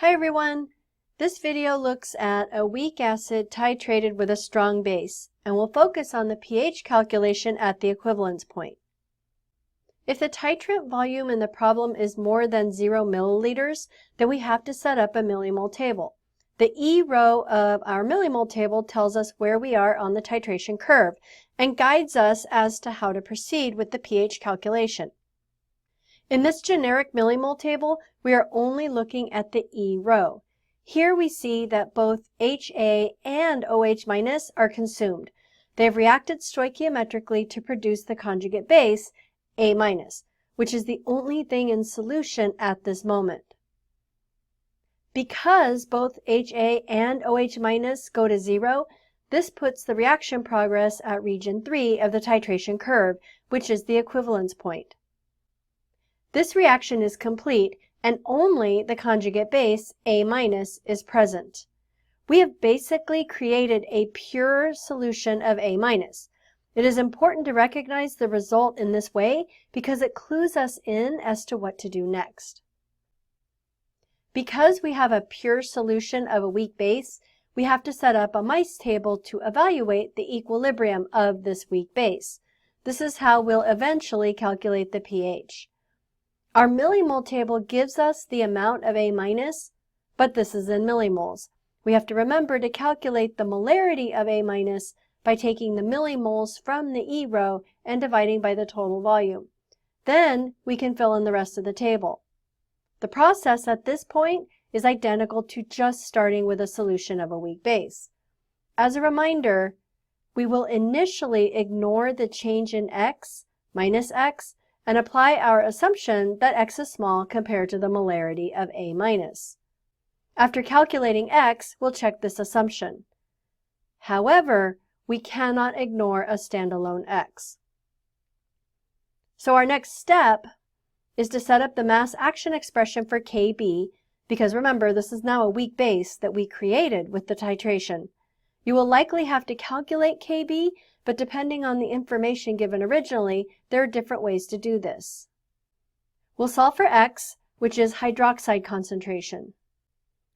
Hi everyone! This video looks at a weak acid titrated with a strong base, and we'll focus on the pH calculation at the equivalence point. If the titrant volume in the problem is more than 0 milliliters, then we have to set up a millimole table. The E row of our millimole table tells us where we are on the titration curve and guides us as to how to proceed with the pH calculation. In this generic millimole table, we are only looking at the E row. Here we see that both HA and OH- are consumed. They have reacted stoichiometrically to produce the conjugate base, A-, which is the only thing in solution at this moment. Because both HA and OH- go to 0, this puts the reaction progress at region 3 of the titration curve, which is the equivalence point. This reaction is complete and only the conjugate base, A-, is present. We have basically created a pure solution of A-. It is important to recognize the result in this way because it clues us in as to what to do next. Because we have a pure solution of a weak base, we have to set up a mice table to evaluate the equilibrium of this weak base. This is how we'll eventually calculate the pH. Our millimole table gives us the amount of A-, but this is in millimoles. We have to remember to calculate the molarity of A- by taking the millimoles from the E row and dividing by the total volume. Then we can fill in the rest of the table. The process at this point is identical to just starting with a solution of a weak base. As a reminder, we will initially ignore the change in x minus x and apply our assumption that x is small compared to the molarity of A-. After calculating x, we'll check this assumption. However, we cannot ignore a standalone x. So our next step is to set up the mass action expression for Kb, because remember, this is now a weak base that we created with the titration. You will likely have to calculate Kb, but depending on the information given originally, there are different ways to do this. We'll solve for x, which is hydroxide concentration.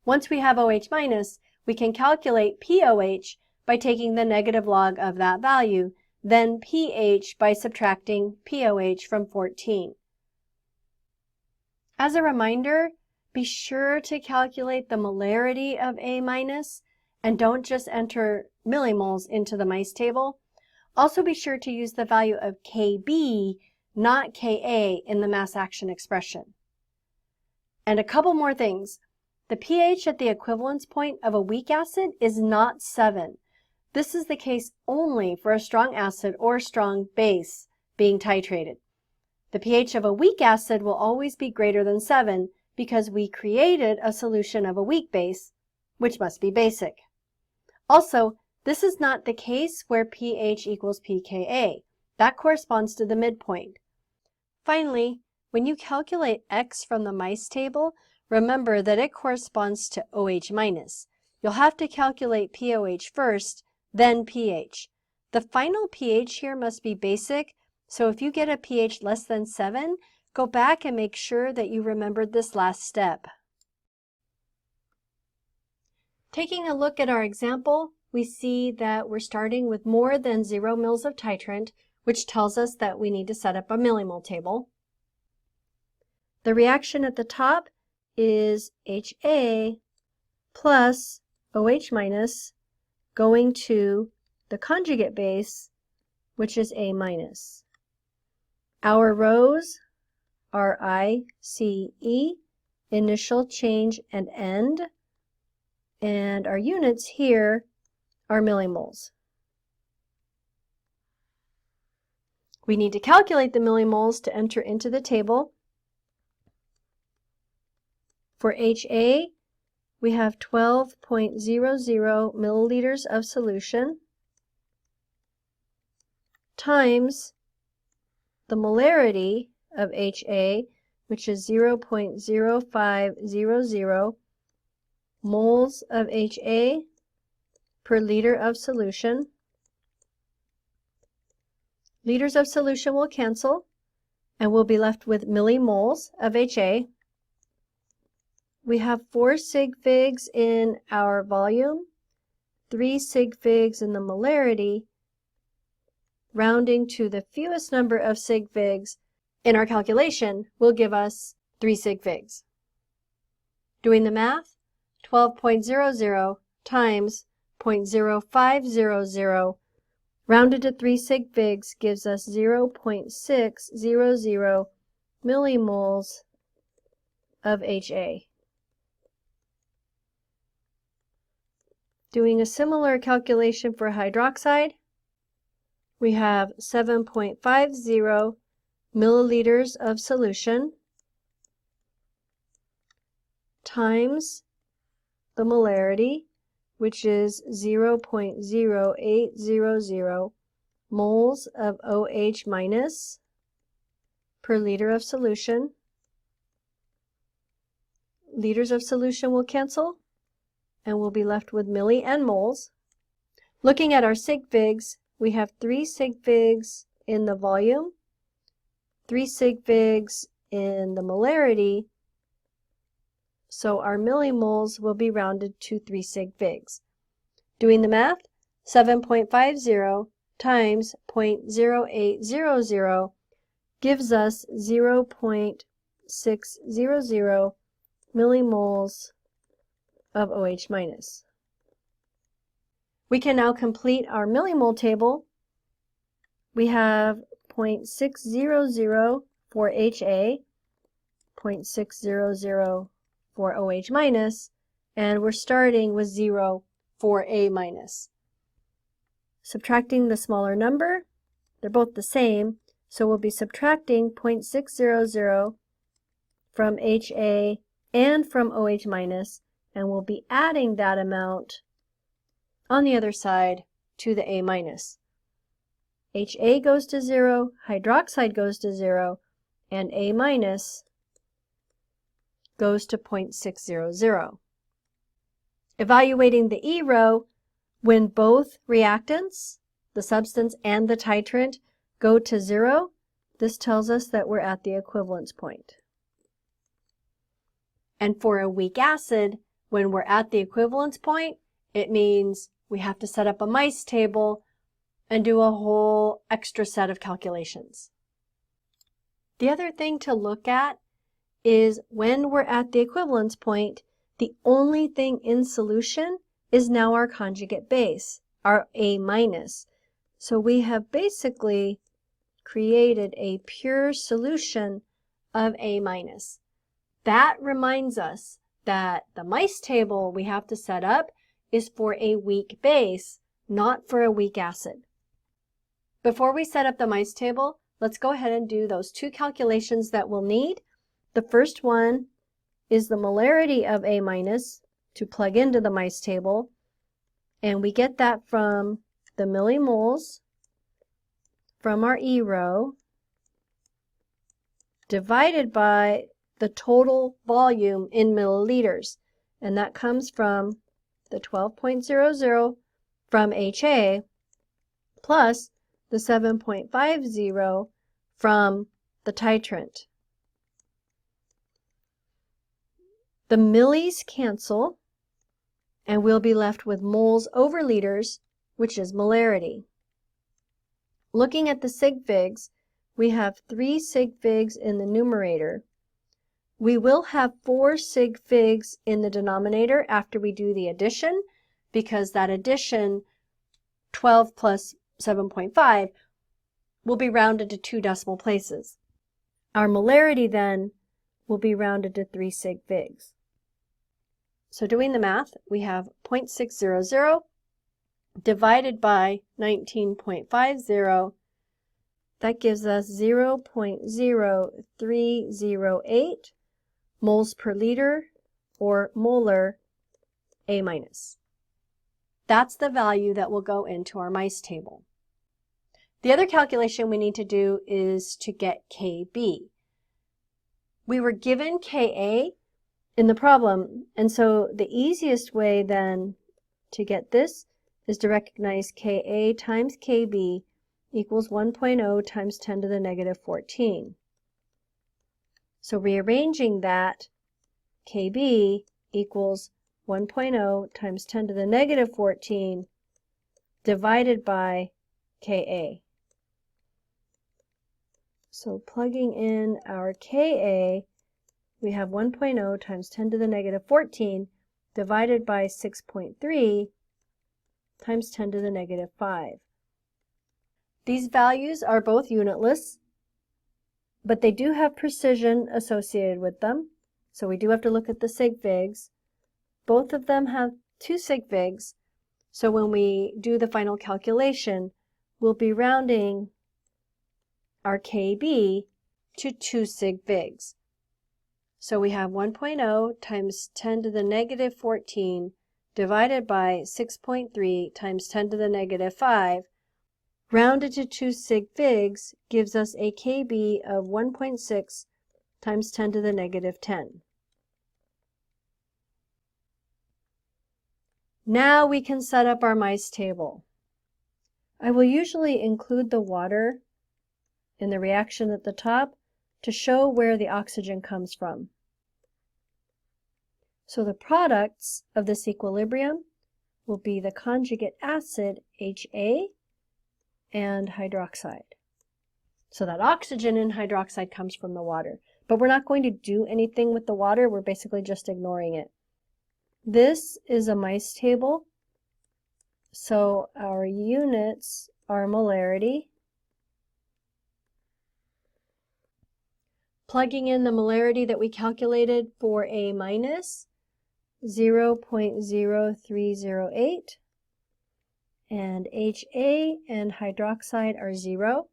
Once we have OH-, we can calculate pOH by taking the negative log of that value, then pH by subtracting pOH from 14. As a reminder, be sure to calculate the molarity of A- and don't just enter millimoles into the mice table. Also be sure to use the value of Kb, not Ka, in the mass action expression. And a couple more things. The pH at the equivalence point of a weak acid is not 7. This is the case only for a strong acid or strong base being titrated. The pH of a weak acid will always be greater than 7 because we created a solution of a weak base, which must be basic. Also, this is not the case where pH equals pKa. That corresponds to the midpoint. Finally, when you calculate x from the mice table, remember that it corresponds to OH-. You'll have to calculate pOH first, then pH. The final pH here must be basic, so if you get a pH less than 7, go back and make sure that you remembered this last step. Taking a look at our example, we see that we're starting with more than 0 mils of titrant, which tells us that we need to set up a millimole table. The reaction at the top is HA plus OH- going to the conjugate base, which is A-. Our rows are I, C, E, initial, change, and end, and our units here are millimoles. We need to calculate the millimoles to enter into the table. For HA, we have 12.00 milliliters of solution times the molarity of HA, which is 0.0500 moles of HA per liter of solution. Liters of solution will cancel, and we'll be left with millimoles of HA, We have 4 sig figs in our volume, 3 sig figs in the molarity. Rounding to the fewest number of sig figs in our calculation will give us 3 sig figs. Doing the math, 12.00 times 0.0500 rounded to 3 sig figs gives us 0.600 millimoles of HA. Doing a similar calculation for hydroxide, we have 7.50 milliliters of solution times the molarity, which is 0.0800 moles of OH minus per liter of solution. Liters of solution will cancel, and we'll be left with milli and moles. Looking at our sig figs, we have 3 sig figs in the volume, 3 sig figs in the molarity, so our millimoles will be rounded to 3 sig figs. Doing the math, 7.50 times 0.0800 gives us 0.600 millimoles of OH minus. We can now complete our millimole table. We have 0.600 for HA, 0.600 for OH minus, and we're starting with 0 for A minus. Subtracting the smaller number, they're both the same, so we'll be subtracting 0.600 from HA and from OH minus, and we'll be adding that amount on the other side to the A minus. HA goes to 0, hydroxide goes to 0, and A minus goes to 0.600. Evaluating the E row, when both reactants, the substance and the titrant, go to 0, this tells us that we're at the equivalence point. And for a weak acid, when we're at the equivalence point, it means we have to set up a mice table and do a whole extra set of calculations. The other thing to look at is when we're at the equivalence point, the only thing in solution is now our conjugate base, our A minus. So we have basically created a pure solution of A minus. That reminds us that the mice table we have to set up is for a weak base, not for a weak acid. Before we set up the mice table, let's go ahead and do those 2 calculations that we'll need. The first one is the molarity of A minus to plug into the mice table, and we get that from the millimoles from our E row divided by the total volume in milliliters, and that comes from the 12.00 from HA plus the 7.50 from the titrant. The millis cancel, and we'll be left with moles over liters, which is molarity. Looking at the sig figs, we have 3 sig figs in the numerator. We will have 4 sig figs in the denominator after we do the addition, because that addition, 12 plus 7.5, will be rounded to 2 decimal places. Our molarity then will be rounded to 3 sig figs. So doing the math, we have 0.600 divided by 19.50. That gives us 0.0308 moles per liter, or molar A minus. That's the value that will go into our mice table. The other calculation we need to do is to get Kb. We were given Ka in the problem, and so the easiest way then to get this is to recognize Ka times Kb equals 1.0 times 10 to the negative 14. So rearranging that, Kb equals 1.0 times 10 to the negative 14 divided by Ka. So plugging in our Ka, we have 1.0 times 10 to the negative 14 divided by 6.3 times 10 to the negative 5. These values are both unitless, but they do have precision associated with them. So we do have to look at the sig figs. Both of them have 2 sig figs. So when we do the final calculation, we'll be rounding our Kb to 2 sig figs. So we have 1.0 times 10 to the negative 14 divided by 6.3 times 10 to the negative 5, rounded to 2 sig figs, gives us a Kb of 1.6 times 10 to the negative 10. Now we can set up our mice table. I will usually include the water in the reaction at the top to show where the oxygen comes from. So the products of this equilibrium will be the conjugate acid HA and hydroxide. So that oxygen in hydroxide comes from the water. But we're not going to do anything with the water, we're basically just ignoring it. This is a mice table, so our units are molarity. Plugging in the molarity that we calculated for A minus, 0.0308, and HA and hydroxide are 0.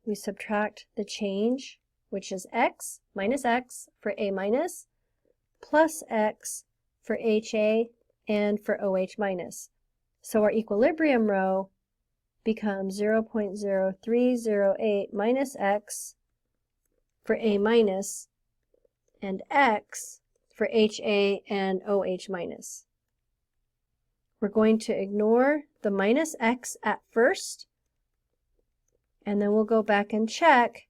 We subtract the change, which is x minus x for A minus, plus x for HA and for OH minus. So our equilibrium row becomes 0.0308 minus x for A minus and x for HA and OH minus. We're going to ignore the minus x at first, and then we'll go back and check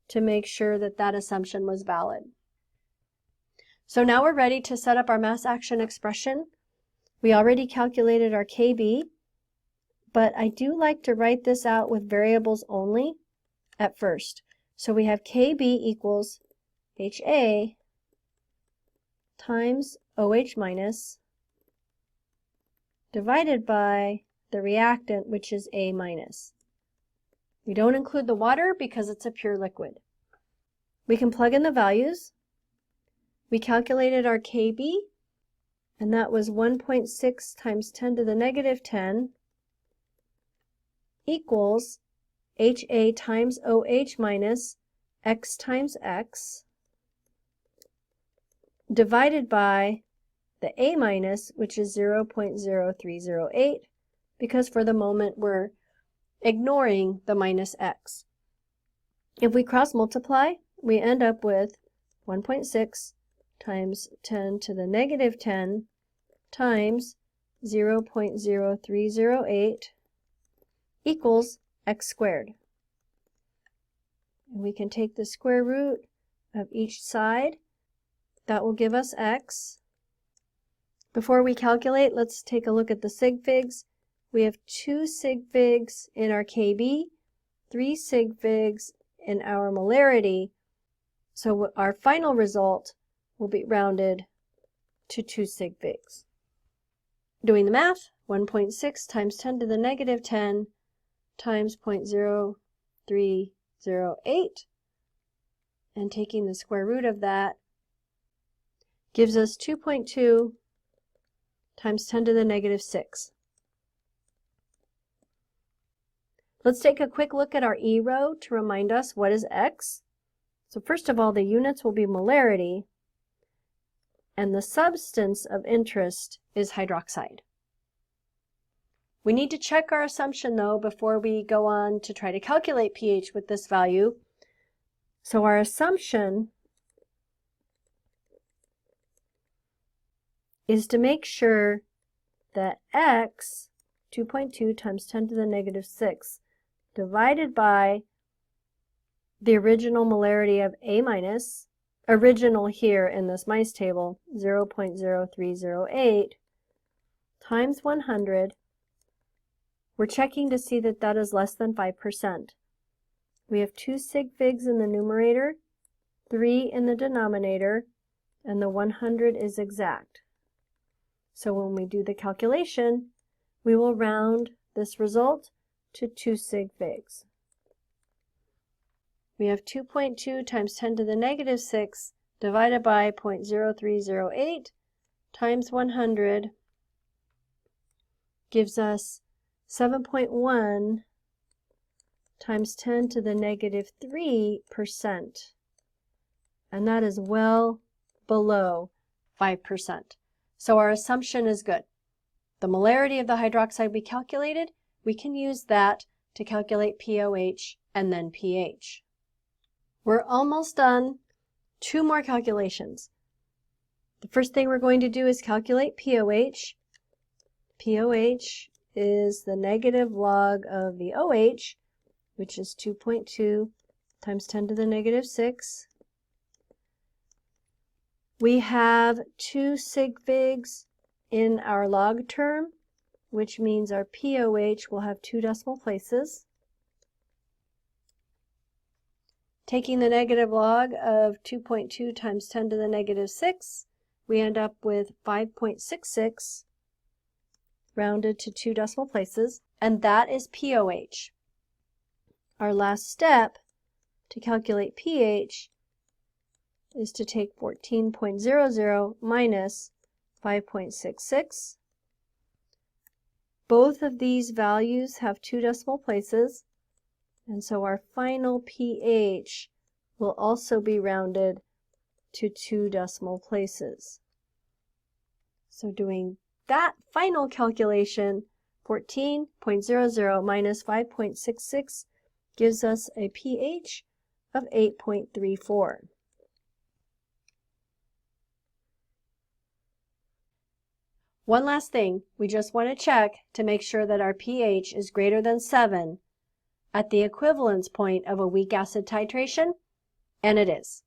to make sure that that assumption was valid. So now we're ready to set up our mass action expression. We already calculated our Kb, but I do like to write this out with variables only at first. So we have Kb equals HA times OH minus divided by the reactant, which is A minus. We don't include the water because it's a pure liquid. We can plug in the values. We calculated our Kb, and that was 1.6 times 10 to the negative 10 equals HA times OH minus x times x divided by the A minus, which is 0.0308, because for the moment we're ignoring the minus x. If we cross multiply, we end up with 1.6 times 10 to the negative 10 times 0.0308 equals x squared. And we can take the square root of each side. That will give us x. Before we calculate, let's take a look at the sig figs. We have 2 sig figs in our Kb, 3 sig figs in our molarity. So our final result will be rounded to 2 sig figs. Doing the math, 1.6 times 10 to the negative 10 times 0.0308, and taking the square root of that gives us 2.2 times 10 to the negative 6. Let's take a quick look at our E row to remind us what is x. So first of all, the units will be molarity, and the substance of interest is hydroxide. We need to check our assumption though before we go on to try to calculate pH with this value. So our assumption is to make sure that x, 2.2 times 10 to the negative 6, divided by the original molarity of A minus, original here in this mice table, 0.0308 times 100, we're checking to see that that is less than 5%. We have 2 sig figs in the numerator, 3 in the denominator, and the 100 is exact. So when we do the calculation, we will round this result to 2 sig figs. We have 2.2 times 10 to the negative 6 divided by 0.0308 times 100 gives us 7.1 times 10 to the negative 3%. And that is well below 5%. So our assumption is good. The molarity of the hydroxide we calculated, we can use that to calculate POH and then pH. We're almost done. 2 more calculations. The first thing we're going to do is calculate POH. POH is the negative log of the OH, which is 2.2 times 10 to the negative 6. We have 2 sig figs in our log term, which means our POH will have 2 decimal places. Taking the negative log of 2.2 times 10 to the negative 6, we end up with 5.66 rounded to 2 decimal places, and that is POH. Our last step to calculate pH is to take 14.00 minus 5.66. Both of these values have 2 decimal places, and so our final pH will also be rounded to 2 decimal places. So doing that final calculation, 14.00 minus 5.66 gives us a pH of 8.34. One last thing, we just want to check to make sure that our pH is greater than 7 at the equivalence point of a weak acid titration, and it is.